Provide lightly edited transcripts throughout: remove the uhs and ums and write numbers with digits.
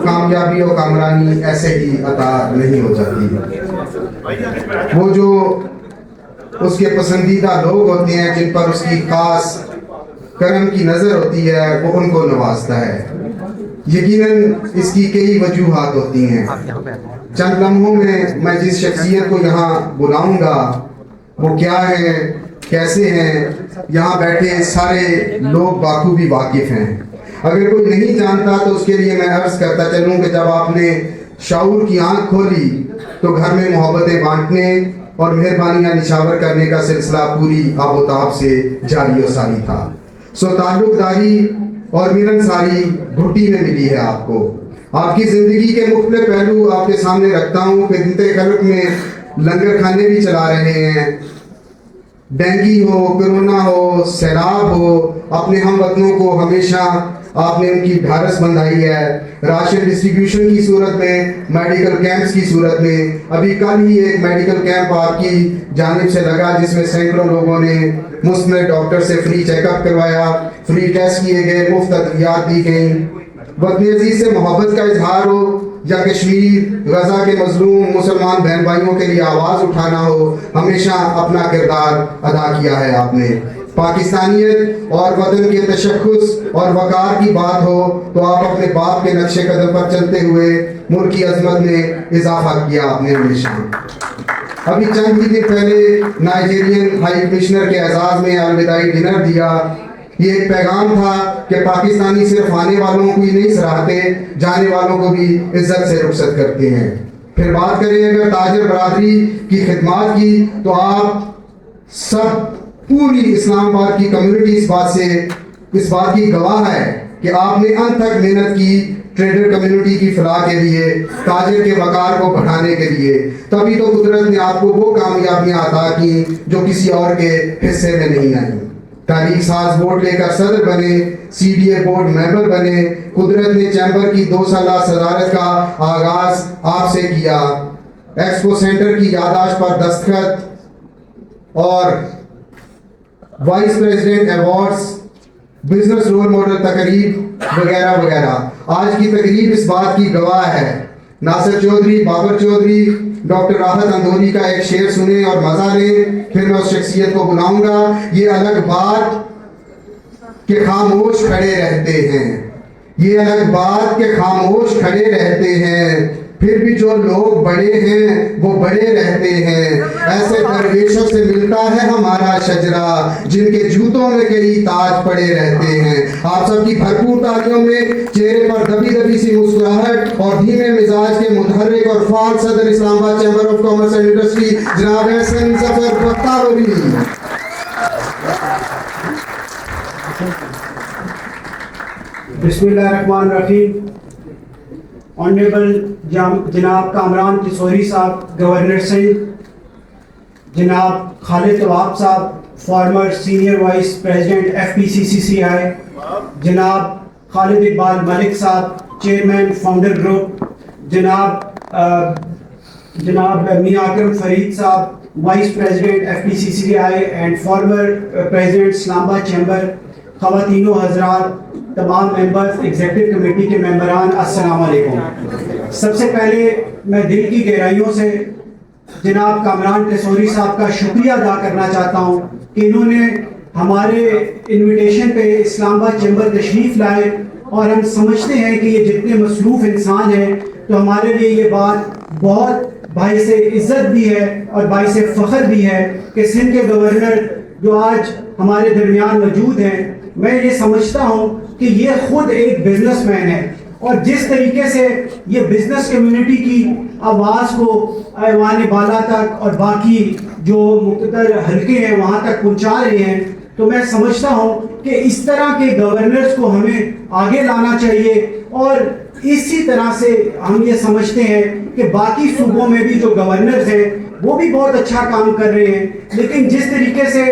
کامیابی اور کامرانی ایسے ہی عطا نہیں ہو جاتی. وہ جو اس کے پسندیدہ لوگ ہوتے ہیں جن پر اس کی خاص کرم کی نظر ہوتی ہے وہ ان کو نوازتا ہے. یقیناً اس کی کئی وجوہات ہوتی ہیں. چند لمحوں میں میں جس شخصیت کو یہاں بلاؤں گا وہ کیا ہے، کیسے ہیں، یہاں بیٹھے سارے لوگ بخوبی واقف ہیں. اگر کوئی نہیں جانتا تو اس کے لیے میں عرض کرتا چلوں کہ جب آپ نے شعور کی آنکھ کھولی تو گھر میں محبتیں بانٹنے اور مہربانیاں نشاور کرنے کا سلسلہ پوری آب و تاب سے جاری و ساری تھا. سو تعلق داری اور ملن ساری گھٹی میں ملی ہے آپ کو. آپ کی زندگی کے مختلف پہلو آپ کے سامنے رکھتا ہوں. خدمت خلق میں لنگر کھانے بھی چلا رہے ہیں. ڈینگی ہو، کرونا ہو، سیلاب ہو، اپنے ہم وطنوں کو ہمیشہ آپ نے ان کی ڈھارس بندھائی ہے. راشن ڈسٹریبیوشن کی صورت میں، میڈیکل کیمپس کی صورت میں. ابھی کل ہی ایک میڈیکل کیمپ آپ کی جانب سے لگا جس میں سینکڑوں لوگوں نے مفت میں ڈاکٹر سے فری چیک اپ کروایا، فری ٹیسٹ کیے گئے، مفت ادویات دی گئیں. وطن عزیز سے محبت کا اظہار ہو یا کشمیر غزہ کے مظلوم مسلمان بہن بھائیوں کے لیے آواز اٹھانا ہو، ہمیشہ اپنا کردار ادا کیا ہے آپ نے. پاکستانیت اور وطن کے تشخص اور وقار کی بات ہو تو آپ اپنے باپ کے نقش قدم پر چلتے ہوئے ملک کی عظمت میں اضافہ کیا آپ نے ہمیشہ. ابھی چند ہی دن پہلے نائجیرین ہائی کمشنر کے اعزاز میں الوداعی ڈنر دیا. یہ ایک پیغام تھا کہ پاکستانی صرف آنے والوں کو ہی نہیں سراہتے، جانے والوں کو بھی عزت سے رخصت کرتے ہیں. پھر بات کریں اگر تاجر برادری کی خدمات کی تو آپ سب پوری اسلام آباد کی کمیونٹی اس بات کی گواہ ہے کہ آپ نے انت تک محنت کی ٹریڈر کمیونٹی کی فلاح کے لیے، تاجر کے وقار کو بڑھانے کے لیے. تبھی تو قدرت نے آپ کو وہ کامیابیاں عطا کی جو کسی اور کے حصے میں نہیں آئیں. تاریخ ساز بورڈ لے کر صدر بنے، C D A board member بنے. قدرت نے چیمبر کی 2 سالہ صدارت کا آغاز آپ سے کیا. ایکسپو سینٹر کی یادداشت پر دستخط اور vice president awards, business role model تقریب وغیرہ وغیرہ. آج کی تقریب اس بات کی گواہ ہے. ناصر چودھری، بابر چودھری، ڈاکٹر راحت اندھوری کا ایک شعر سنیں اور مزہ لیں، پھر میں اس شخصیت کو بلاؤں گا. یہ الگ بات کہ خاموش کھڑے رہتے ہیں، یہ الگ بات کہ خاموش کھڑے رہتے ہیں، پھر بھی جو لوگ بڑے ہیں وہ بڑے رہتے ہیں. ایسے درویشوں سے ملتا ہے ہمارا شجرا جن کے جوتوں میں کئی تاج پڑے رہتے ہیں. آپ سب کی بھرپور تالیوں میں چہرے پر دبی دبی سی مسکراہٹ اور دھیمے مزاج کے متحرک اور فعال صدر اسلام آباد chamber of commerce and industry جناب احسن ظفر بختاوری. بسم اللہ الرحمن الرحیم. آنریبل جناب کامران کسوری صاحب گورنر سندھ، جناب خالد طواب صاحب former senior vice president F P C C C I, جناب خالد اقبال ملک صاحب چیئرمین فاؤنڈر گروپ، جناب میاں اکرم فرید صاحب vice president F P C C I and former president Islamabad chamber, خواتین و حضرات، تمام ممبرز، ایگزیکٹو کمیٹی کے ممبران، السلام علیکم. سب سے پہلے میں دل کی گہرائیوں سے جناب کامران کسوری صاحب کا شکریہ ادا کرنا چاہتا ہوں کہ انہوں نے ہمارے انویٹیشن پہ اسلام آباد چیمبر تشریف لائے. اور ہم سمجھتے ہیں کہ یہ جتنے مصروف انسان ہیں تو ہمارے لیے یہ بات بہت باعث عزت بھی ہے اور باعث فخر بھی ہے کہ سندھ کے گورنر جو آج ہمارے درمیان موجود ہیں، میں یہ سمجھتا ہوں کہ یہ خود ایک بزنس مین ہے اور جس طریقے سے یہ بزنس کمیونٹی کی آواز کو ایوان بالا تک اور باقی جو مقتدر حلقے ہیں وہاں تک پہنچا رہے ہیں، تو میں سمجھتا ہوں کہ اس طرح کے گورنرز کو ہمیں آگے لانا چاہیے. اور اسی طرح سے ہم یہ سمجھتے ہیں کہ باقی صوبوں میں بھی جو گورنرز ہیں وہ بھی بہت اچھا کام کر رہے ہیں، لیکن جس طریقے سے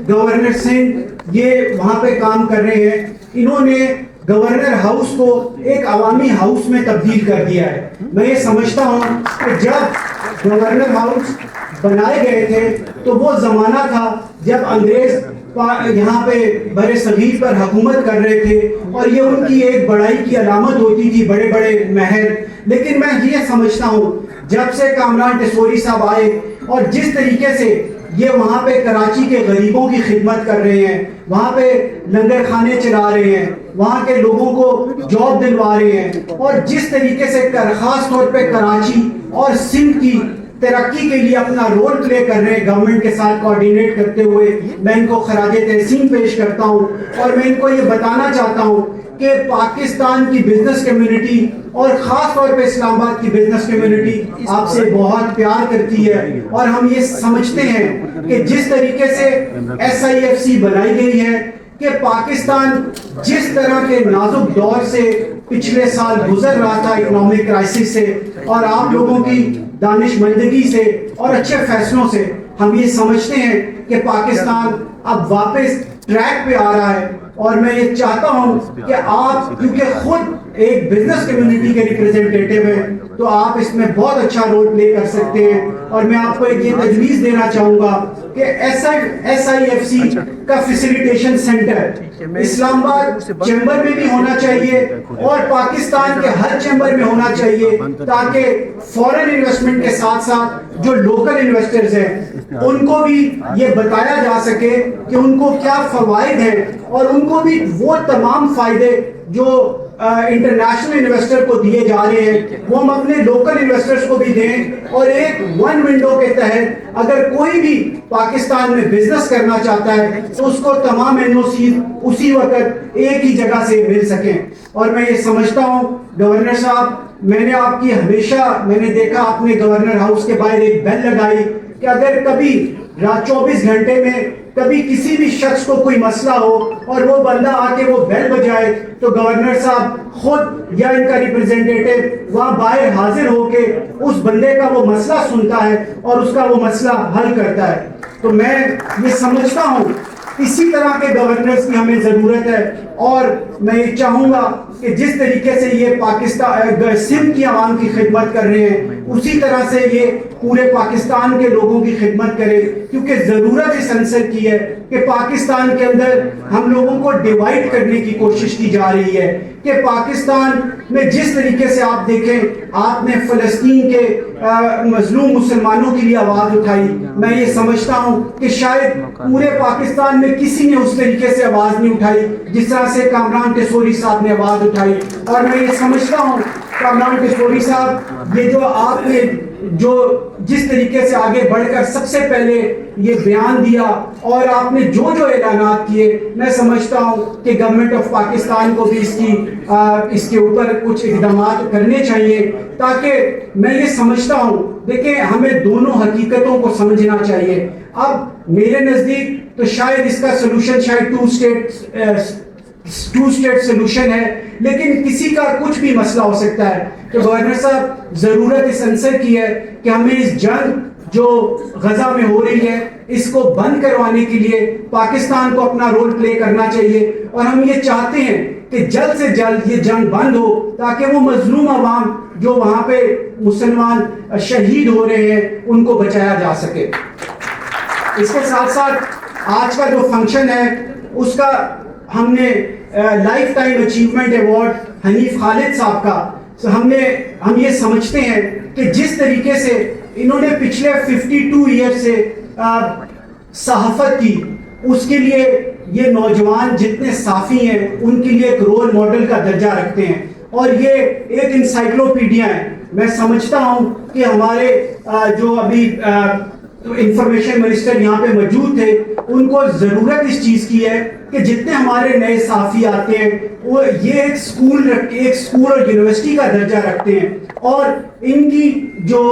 گورنر سندھ یہ وہاں پہ کام کر رہے ہیں، انہوں نے گورنر ہاؤس کو ایک عوامی ہاؤس میں تبدیل کر دیا ہے. میں یہ سمجھتا ہوں کہ جب گورنر ہاؤس بنائے گئے تھے تو وہ زمانہ تھا جب انگریز یہاں پہ بر صغیر پر حکومت کر رہے تھے اور یہ ان کی ایک بڑائی کی علامت ہوتی تھی، بڑے بڑے محل. لیکن میں یہ سمجھتا ہوں جب سے کامران ٹیسوری صاحب آئے اور جس طریقے سے یہ وہاں پہ کراچی کے غریبوں کی خدمت کر رہے ہیں، وہاں پہ لنگر خانے چلا رہے ہیں، وہاں کے لوگوں کو جاب دلوا رہے ہیں، اور جس طریقے سے خاص طور پہ کراچی اور سندھ کی ترقی کے لیے اپنا رول پلے کر رہے ہیں گورنمنٹ کے ساتھ کوارڈینیٹ کرتے ہوئے، میں ان کو خراج تحسین پیش کرتا ہوں. اور میں ان کو یہ بتانا چاہتا ہوں کہ پاکستان کی بزنس کمیونٹی اور خاص طور پہ اسلام آباد کی بزنس کمیونٹی آپ سے بہت پیار کرتی ہے، اور ہم یہ سمجھتے ہیں کہ جس طریقے سے SIFC بنائی گئی ہے کہ پاکستان جس طرح کے نازک دور سے پچھلے سال گزر رہا تھا اکنامک کرائسس سے، اور آپ لوگوں کی دانش مندگی سے اور اچھے فیصلوں سے ہم یہ سمجھتے ہیں کہ پاکستان اب واپس ٹریک پہ آ رہا ہے. اور میں یہ چاہتا ہوں کہ آپ کیونکہ خود ایک بزنس کمیونٹی کے ریپریزنٹیٹیو ہیں تو آپ اس میں بہت اچھا رول پلے کر سکتے ہیں. اور میں آپ کو ایک یہ تجویز دینا چاہوں گا کہ SIFC کا فیسیلیٹیشن سینٹر اسلام آباد چیمبر میں بھی ہونا چاہیے اور پاکستان کے ہر چیمبر میں ہونا چاہیے، تاکہ فورن انویسٹمنٹ کے ساتھ ساتھ جو لوکل انویسٹرز ہیں ان کو بھی یہ بتایا جا سکے کہ ان کو کیا فوائد ہیں، اور ان کو بھی وہ تمام فائدے جو انٹرنیشنل انویسٹر کو دیے جا رہے ہیں وہ ہم اپنے لوکل انویسٹرز کو بھی دیں. اور ایک ون ونڈو کے تحت اگر کوئی بھی پاکستان میں بزنس کرنا چاہتا ہے تو اس کو تمام NOCs اسی وقت ایک ہی جگہ سے مل سکیں. اور میں یہ سمجھتا ہوں گورنر صاحب، میں نے آپ کی ہمیشہ میں نے دیکھا آپ نے گورنر ہاؤس کے باہر ایک بیل لگائی کہ اگر کبھی رات 24 گھنٹے میں کبھی کسی بھی شخص کو کوئی مسئلہ ہو اور وہ بندہ آ کے وہ بیل بجائے تو گورنر صاحب خود یا ان کا ریپریزنٹیٹیو وہاں باہر حاضر ہو کے اس بندے کا وہ مسئلہ سنتا ہے اور اس کا وہ مسئلہ حل کرتا ہے. تو میں یہ سمجھتا ہوں اسی طرح کے گورنرز کی ہمیں ضرورت ہے. اور میں یہ چاہوں گا کہ جس طریقے سے یہ پاکستان سندھ کی عوام کی خدمت کر رہے ہیں اسی طرح سے یہ پورے پاکستان کے لوگوں کی خدمت کرے، کیونکہ ضرورت اس عنصر کی ہے کہ پاکستان کے اندر ہم لوگوں کو ڈیوائیڈ کرنے کی کوشش کی جا رہی ہے. کہ پاکستان میں جس طریقے سے آپ دیکھیں آپ نے فلسطین کے مظلوم مسلمانوں کے لیے آواز اٹھائی، میں یہ سمجھتا ہوں کہ شاید پورے پاکستان میں کسی نے اس طریقے سے آواز نہیں اٹھائی جس طرح سے کامران ٹیسوری صاحب نے آواز اٹھائی. اور میں یہ سمجھتا ہوں کامران ٹیسوری صاحب یہ جو آپ نے جو جس طریقے سے آگے بڑھ کر سب سے پہلے یہ بیان دیا اور آپ نے جو اعلانات کیے، میں سمجھتا ہوں کہ گورنمنٹ آف پاکستان کو بھی اس کے اوپر کچھ اقدامات کرنے چاہیے، تاکہ میں یہ سمجھتا ہوں دیکھیں ہمیں دونوں حقیقتوں کو سمجھنا چاہیے. اب میرے نزدیک تو شاید اس کا سلوشن شاید ٹو اسٹیٹ سلوشن ہے، لیکن کسی کا کچھ بھی مسئلہ ہو سکتا ہے. تو گورنر صاحب ضرورت اس عنصر کی ہے کہ ہمیں اس جنگ جو غزہ میں ہو رہی ہے اس کو بند کروانے کے لیے پاکستان کو اپنا رول پلے کرنا چاہیے. اور ہم یہ چاہتے ہیں کہ جلد سے جلد یہ جنگ بند ہو تاکہ وہ مظلوم عوام جو وہاں پہ مسلمان شہید ہو رہے ہیں ان کو بچایا جا سکے. اس کے ساتھ ساتھ آج کا جو فنکشن ہے اس کا ہم نے lifetime achievement award Hanif Khalid صاحب کا ہم یہ سمجھتے ہیں کہ جس طریقے سے انہوں نے پچھلے 52 ایئر سے صحافت کی، اس کے لیے یہ نوجوان جتنے صحافی ہیں ان کے لیے ایک رول ماڈل کا درجہ رکھتے ہیں اور یہ ایک انسائکلوپیڈیا ہے. میں سمجھتا ہوں کہ ہمارے جو ابھی انفارمیشن منسٹر یہاں پہ موجود تھے ان کو ضرورت اس چیز کی ہے کہ جتنے ہمارے نئے صحافی آتے ہیں وہ یہ ایک اسکول اور یونیورسٹی کا درجہ رکھتے ہیں اور ان کی جو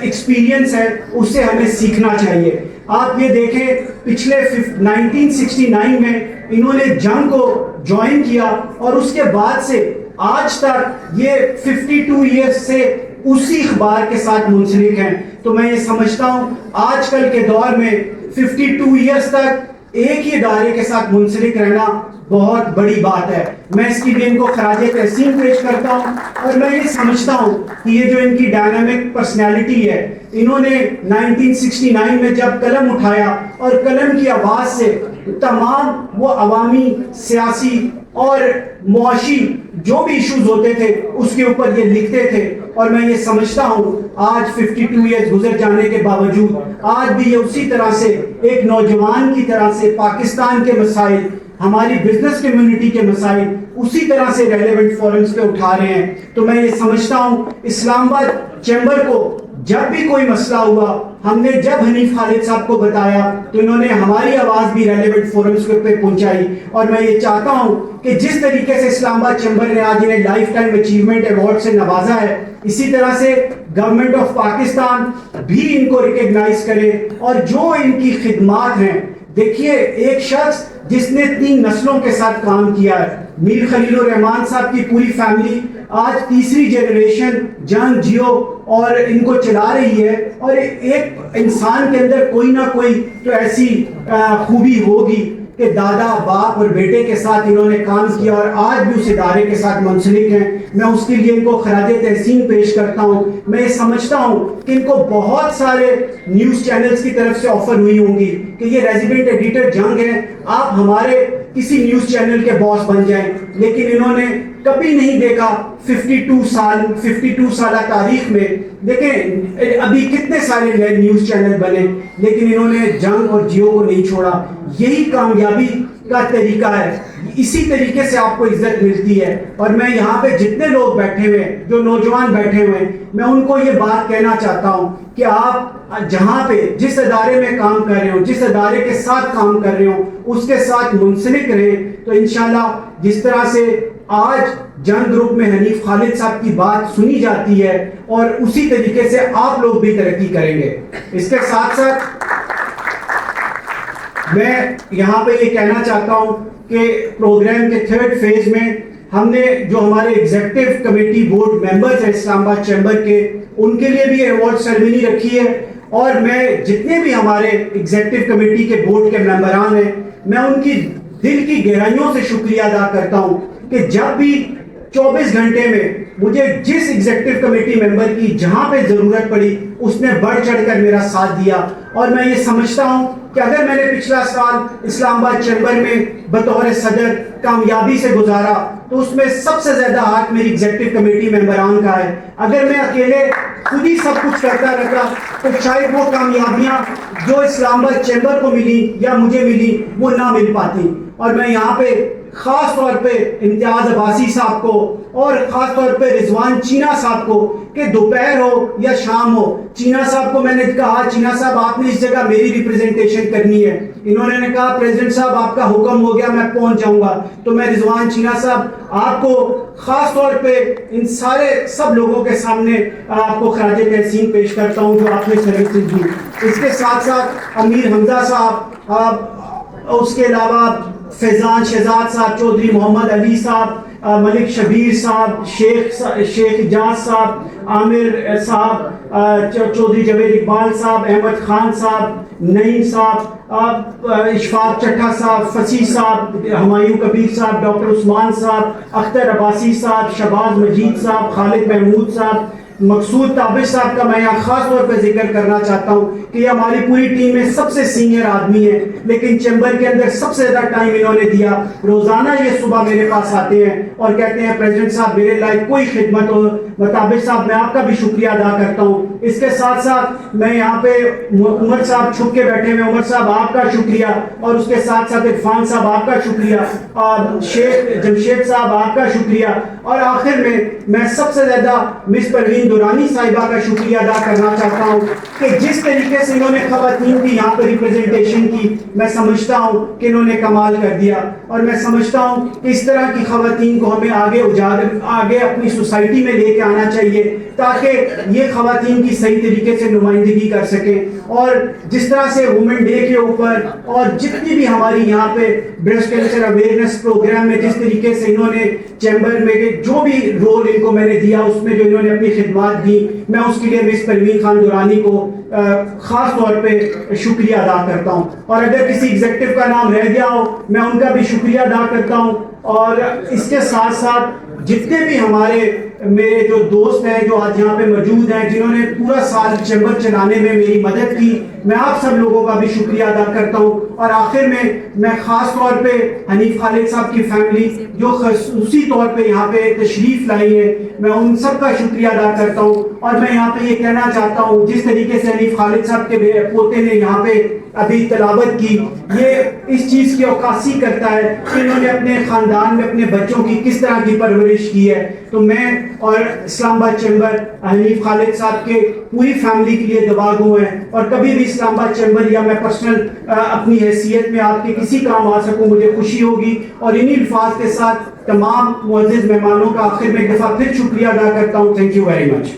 ایکسپیرینس ہے اس سے ہمیں سیکھنا چاہیے. آپ یہ دیکھیں پچھلے 1969 میں انہوں نے جنگ کو جوائن کیا اور اس کے بعد سے آج تک یہ 52 ایئرز سے اسی اخبار کے ساتھ منسلک ہیں. تو میں یہ سمجھتا ہوں آج کل کے دور میں 52 ایئرز تک ایک ہی ادارے کے ساتھ منسلک رہنا بہت بڑی بات ہے. میں اس کی بھی ان کو خراج تحسین پیش کرتا ہوں اور میں یہ سمجھتا ہوں کہ یہ جو ان کی ڈائنامک پرسنالٹی ہے، انہوں نے 1969 میں جب قلم اٹھایا اور قلم کی آواز سے تمام وہ عوامی, سیاسی اور معاشی جو بھی ایشوز ہوتے تھے اس کے اوپر یہ لکھتے تھے. اور میں یہ سمجھتا ہوں آج 52 ایئرز گزر جانے کے باوجود آج بھی یہ اسی طرح سے ایک نوجوان کی طرح سے پاکستان کے مسائل, ہماری بزنس کمیونٹی کے مسائل اسی طرح سے ریلیونٹ فورمز پہ اٹھا رہے ہیں. تو میں یہ سمجھتا ہوں اسلام آباد چیمبر کو جب بھی کوئی مسئلہ ہوا, ہم نے جب حنیف خالد صاحب کو بتایا تو انہوں نے ہماری آواز بھی ریلیونٹ فورمز پہ پہنچائی. اور میں یہ چاہتا ہوں کہ جس طریقے سے اسلام آباد چیمبر نے آج انہیں لائف ٹائم اچیومنٹ ایوارڈ سے نوازا ہے, اسی طرح سے گورنمنٹ آف پاکستان بھی ان کو ریکگنائز کرے. اور جو ان کی خدمات ہیں, دیکھیے ایک شخص جس نے 3 نسلوں کے ساتھ کام کیا ہے, میر خلیل الرحمان صاحب کی پوری فیملی آج تیسری جنریشن جنگ جیو اور ان کو چلا رہی ہے. اور ایک انسان کے اندر کوئی نہ کوئی تو ایسی خوبی ہوگی کہ دادا باپ اور بیٹے کے ساتھ انہوں نے کام کیا اور آج بھی اس ادارے کے ساتھ منسلک ہیں. میں اس کے لیے ان کو خراج تحسین پیش کرتا ہوں. میں یہ سمجھتا ہوں کہ ان کو بہت سارے نیوز چینلز کی طرف سے آفر ہوئی ہوں گی کہ یہ ریزیڈنٹ ایڈیٹر جنگ ہیں, آپ ہمارے کسی نیوز چینل کے باس بن جائیں, لیکن انہوں نے کبھی نہیں دیکھا 52 سالہ تاریخ میں. دیکھیں ابھی کتنے سارے نئے نیوز چینل بنے, لیکن انہوں نے جنگ اور جیو کو نہیں چھوڑا. یہی کامیابی کا طریقہ ہے, اسی طریقے سے آپ کو عزت ملتی ہے. اور میں یہاں پہ جتنے لوگ بیٹھے ہوئے, جو نوجوان بیٹھے ہوئے, میں ان کو یہ بات کہنا چاہتا ہوں کہ آپ جہاں پہ جس ادارے میں کام کر رہے ہو, جس ادارے کے ساتھ کام کر رہے ہو, اس کے ساتھ منسلک رہیں. تو انشاءاللہ جس طرح سے آج جنگ گروپ میں حنیف خالد صاحب کی بات سنی جاتی ہے, اور اسی طریقے سے آپ لوگ بھی ترقی کریں گے. اس کے ساتھ ساتھ میں یہاں پہ یہ کہنا چاہتا ہوں کہ پروگرام کے 3rd فیز میں ہم نے جو ہمارے ایگزیکٹو کمیٹی بورڈ ممبرز ہیں اسلام آباد چیمبر کے, ان کے لیے بھی ایوارڈ سیرمنی رکھی ہے. اور میں جتنے بھی ہمارے ایگزیکٹو کمیٹی کے بورڈ کے ممبران ہیں, میں ان کی دل کی گہرائیوں سے شکریہ ادا کرتا ہوں کہ جب بھی 24 گھنٹے میں مجھے جس ایگزیکٹو کمیٹی ممبر کی جہاں پہ ضرورت پڑی اس نے بڑھ چڑھ کر میرا ساتھ دیا. اور میں یہ سمجھتا ہوں کہ اگر میں نے پچھلا سال اسلام آباد چیمبر میں بطور صدر کامیابی سے گزارا تو اس میں سب سے زیادہ ہاتھ میری ایگزیکٹو کمیٹی ممبران کا ہے. اگر میں اکیلے خود ہی سب کچھ کرتا رہتا تو شاید وہ کامیابیاں جو اسلام آباد چیمبر کو ملی یا مجھے ملی وہ نہ مل پاتی. اور میں یہاں پہ خاص طور پہ امتیاز عباسی صاحب کو اور خاص طور پہ رضوان چینا صاحب کو, کہ دوپہر ہو یا شام ہو, چینا صاحب کو میں نے کہا چینا صاحب آپ نے اس جگہ میری ریپرزنٹیشن کرنی ہے. انہوں نے کہا پریزیڈنٹ صاحب آپ کا حکم ہو گیا, میں پہنچ جاؤں گا. تو میں رضوان چینا صاحب آپ کو خاص طور پہ ان سب لوگوں کے سامنے آپ کو خراج تحسین پیش کرتا ہوں جو آپ نے سروسز دی. اس کے ساتھ ساتھ امیر حمزہ صاحب, اس کے علاوہ فیضان شہزاد صاحب, چودھری محمد علی صاحب, ملک شبیر صاحب, شیخ اجاز صاحب, عامر صاحب, چودھری جاوید اقبال صاحب, احمد خان صاحب, نعیم صاحب, اشفاق چٹھا صاحب, فصیح صاحب, ہمایوں کبیر صاحب, ڈاکٹر عثمان صاحب, اختر عباسی صاحب, شہباز مجید صاحب, خالد محمود صاحب, مقصود تابش صاحب کا میں یہاں خاص طور پہ ذکر کرنا چاہتا ہوں کہ یہ ہماری پوری ٹیم میں سب سے سینئر آدمی ہے, لیکن چیمبر کے اندر سب سے زیادہ ٹائم انہوں نے دیا. روزانہ یہ صبح میرے پاس آتے ہیں اور کہتے ہیں پریزیڈنٹ صاحب میرے لائق کوئی خدمت ہو. تابش صاحب میں آپ کا بھی شکریہ ادا کرتا ہوں. اس کے ساتھ ساتھ میں یہاں پہ عمر صاحب چھپ کے بیٹھے ہوئے, عمر صاحب آپ کا شکریہ, اور اس کے ساتھ ساتھ عرفان صاحب آپ کا شکریہ, شیخ جمشید صاحب آپ کا شکریہ, اور آخر میں سب سے زیادہ مس پروین دورانی صاحبہ کا شکریہ ادا کرنا چاہتا ہوں کہ جس طریقے سے انہوں نے خواتین کی یہاں پر ریپرزنٹیشن کی, میں سمجھتا ہوں کہ انہوں نے کمال کر دیا. اور میں سمجھتا ہوں کہ اس طرح کی خواتین کو ہمیں آگے اپنی سوسائٹی میں لے کے آنا چاہیے تاکہ یہ خواتین کی صحیح طریقے سے نمائندگی کر سکیں. اور جس طرح سے وومن ڈے کے اوپر اور جتنی بھی ہماری یہاں پہ بریسٹ کینسر اویئرنیس پروگرام میں جس طریقے سے انہوں نے چیمبر میں جو بھی رول ان کو میں نے دیا اس میں جو انہوں نے اپنی خدمات دی, میں اس کے لیے مس پروین خان دورانی کو خاص طور پہ شکریہ ادا کرتا ہوں. اور اگر کسی ایگزیکٹو کا نام رہ گیا ہو میں ان کا بھی شکریہ ادا کرتا ہوں. اور اس کے ساتھ ساتھ جتنے بھی ہمارے میرے جو دوست ہیں جو آج یہاں پہ موجود ہیں جنہوں نے پورا سال چیمبر چلانے میں میری مدد کی، میں آپ سب لوگوں کا بھی شکریہ ادا کرتا ہوں. اور آخر میں خاص طور پہ حنیف خالد صاحب کی فیملی جو خصوصی طور پہ یہاں پہ تشریف لائی ہے، میں ان سب کا شکریہ ادا کرتا ہوں. اور میں یہاں پہ یہ کہنا چاہتا ہوں، جس طریقے سے حنیف خالد صاحب کے پوتے نے یہاں پہ ابھی تلاوت کی، یہ اس چیز کی عکاسی کرتا ہے کہ انہوں نے اپنے خاندان میں اپنے بچوں کی کس طرح کی پرورش کی ہے. تو میں اور اسلام آباد چیمبر حنیف خالد صاحب کے پوری فیملی کے لیے دعا گو ہیں، اور کبھی بھی اسلام آباد چیمبر یا میں پرسنل اپنی حیثیت میں آپ کے کسی کام آ سکوں مجھے خوشی ہوگی. اور انہی الفاظ کے ساتھ تمام معزز مہمانوں کا آخر میں ایک دفعہ پھر شکریہ ادا کرتا ہوں. Thank you very much.